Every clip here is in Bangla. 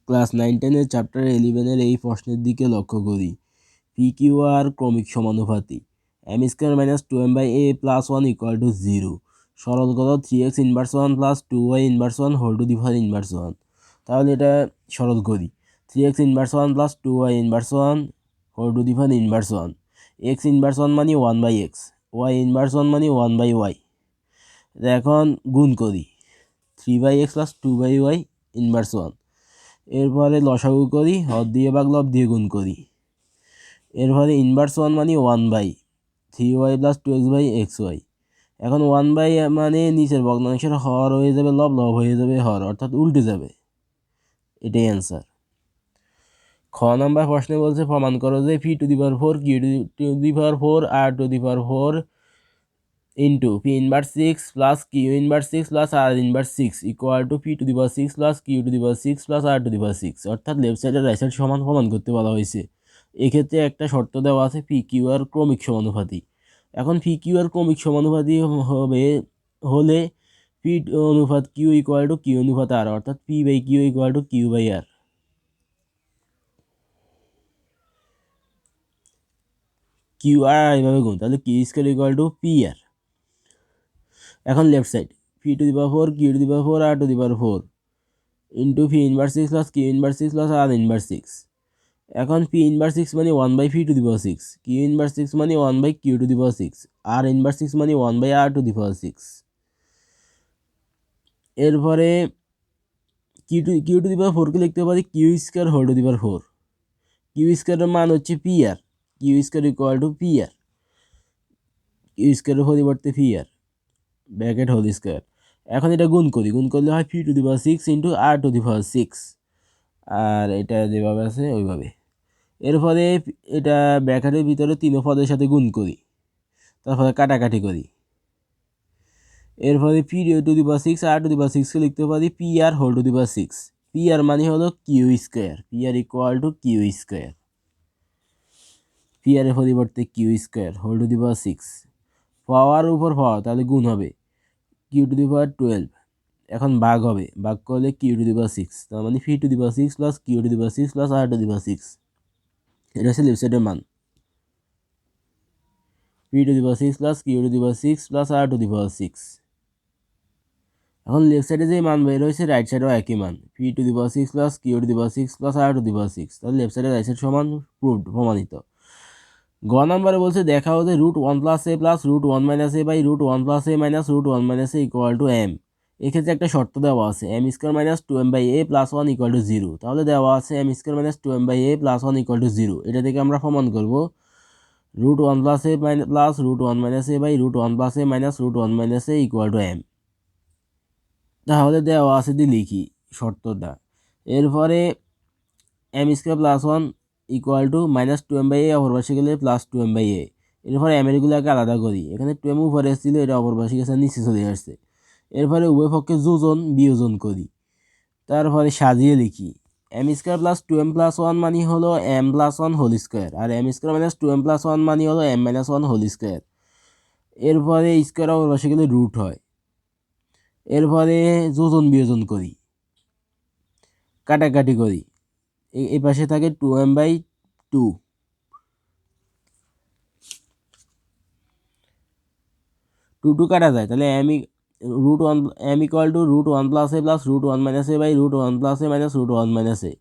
ক্লাস 9-10 চ্যাপ্টার 11 এই প্রশ্নের দিকে লক্ষ্য করি। পি কিউ আর ক্রমিক সমানুপাতি। M square minus 2m/a plus 1 equal to 0। সরল করো 3x inverse 1 plus 2y inverse 1 whole to the power inverse 1। তাহলে এটা সরল করি। 3x inverse 1 plus 2y inverse 1 whole to the power inverse 1। x inverse 1 মানে 1/x, y ইনভার্স 1 মানে 1/y। এখন গুণ করি 3/x প্লাস 2/y ইনভার্স 1। এরপরে লসাগু করি, হর দিয়ে ভাগ লব দিয়ে গুণ করি। এরপরে ইনভার্স 1 মানে 1/3y প্লাস 2x/xy। এখন 1/, মানে নিচের ভগ্নাংশের হর হয়ে যাবে লব, লব হয়ে যাবে হর, অর্থাৎ উল্টে যাবে। এটাই অ্যান্সার। খ নাম্বার প্রশ্নে বলছে প্রমাণ করো যে p⁴ q⁴ r⁴ into p inverse 6 plus q inverse 6 plus r inverse 6 equal to p⁴ plus q⁴ plus r⁴ অর্থাৎ লেফট সাইডের রাইট সাইড সমান প্রমাণ করতে বলা হয়েছে। এক্ষেত্রে একটা শর্ত দেওয়া আছে পি কিউ আর ক্রমিক সমানুপাতি। এখন পি কিউ আর ক্রমিক সমানুপাতি হলে পি অনুপাত কিউ ইকুয়াল টু কিউ অনুপাত আর, অর্থাৎ p/q equal to q/r। Q R এইভাবে গুণ, তাহলে Q square equal to P R. এখন left side p⁴ q⁴ r⁴ into p inverse 6 plus q inverse 6 plus r inverse 6। এখন p ইনভার্স 6 মানে 1/p⁴, q ইনভার্স 6 মানে 1/q⁴, r ইনভার্স 6 মানে 1/r⁴। এরপরে q⁴কে লিখতে পারি q² whole to the power 4। q² এর মান হচ্ছে P R, q² equal to P R, q² পরিবর্তে P R bracket whole square. এখন এটা গুণ করি, গুণ করলে হয় p⁶ ইন্টু r⁴, আর এটা যেভাবে আছে ওইভাবে। এরপরে এটা ব্র্যাকেটের ভিতরে 3 পদের সাথে গুণ করি, তারপরে কাটাকাটি করি। এরপরে p⁶ r⁴ লিখতে পারি P R whole to the power 6। P R মানে হলো q², P R equal to q², P R এর পরিবর্তে q² whole to the power 6। পাওয়ার উপর পাওয়ার, তাহলে গুণ হবে q⁴ এখন ভাগ হবে, ভাগ করলে q⁶, তার মানে p⁶ plus q⁶ plus r⁴। এটা হচ্ছে লেফট সাইডের মান, p⁶ plus q⁶ plus r⁴। এখন লেফট সাইডে যে মান বের হয়েছে রাইট সাইডেও একই মান, p⁶ plus q⁶ plus r⁴। তাহলে লেফট সাইডে রাইট সাইড সমান, প্রুভড, প্রমাণিত। গ নাম্বারে বলছে দেখাও যে √1 + a plus √1 - a by √1 + a minus √1 - a equal to m। এক্ষেত্রে একটা শর্ত দেওয়া আছে m² minus 2m/a plus 1 equal to 0। তাহলে দেওয়া আছে m² minus 2m/a plus 1 equal to 0। এটা থেকে আমরা প্রমাণ করব √1 + a plus √1 - a by √1 + a minus √1 - a equal to m। তাহলে দেওয়া আছে দি লিখি শর্তটা। এরপরে m² plus 1 equal two minus 2m/a অপর পাশে গেলে প্লাস 2m/a। এরপরে এগুলোকে আলাদা করি, এখানে 2m উপরে এসেছিল, এটা অপর পাশে গেছে নিচে চলে আসছে। এরপরে উভয় পক্ষে যোজন বিয়োজন করি, তারপরে সাজিয়ে লিখি m² প্লাস 2m প্লাস 1 মানে হলো m প্লাস 1 হোল স্কোয়ার, আর m² মাইনাস 2m প্লাস 1 মানে হলো m মাইনাস 1 হোল স্কোয়ার। এরপরে স্কোয়ার অপর পাশে গেলে রুট হয়। এরপরে যোজন বিয়োজন করি, কাটাকাটি করি, এই পাশে থাকে 2m/2, 2 কাটা যায়, তাহলে m equal to √1 + a plus √1 - a by √1 + a minus √1 - a,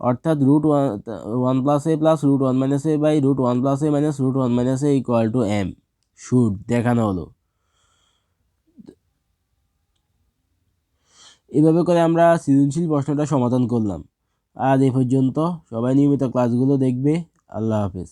অর্থাৎ √1 + a plus √1 - a by √1 + a minus √1 - a equal to m। Should দেখানো হলো। এভাবে করে আমরা সৃজনশীল প্রশ্নটা সমাধান করলাম। আজ এই পর্যন্ত। সবাই নিয়মিত ক্লাসগুলো দেখবে। আল্লাহ হাফেজ।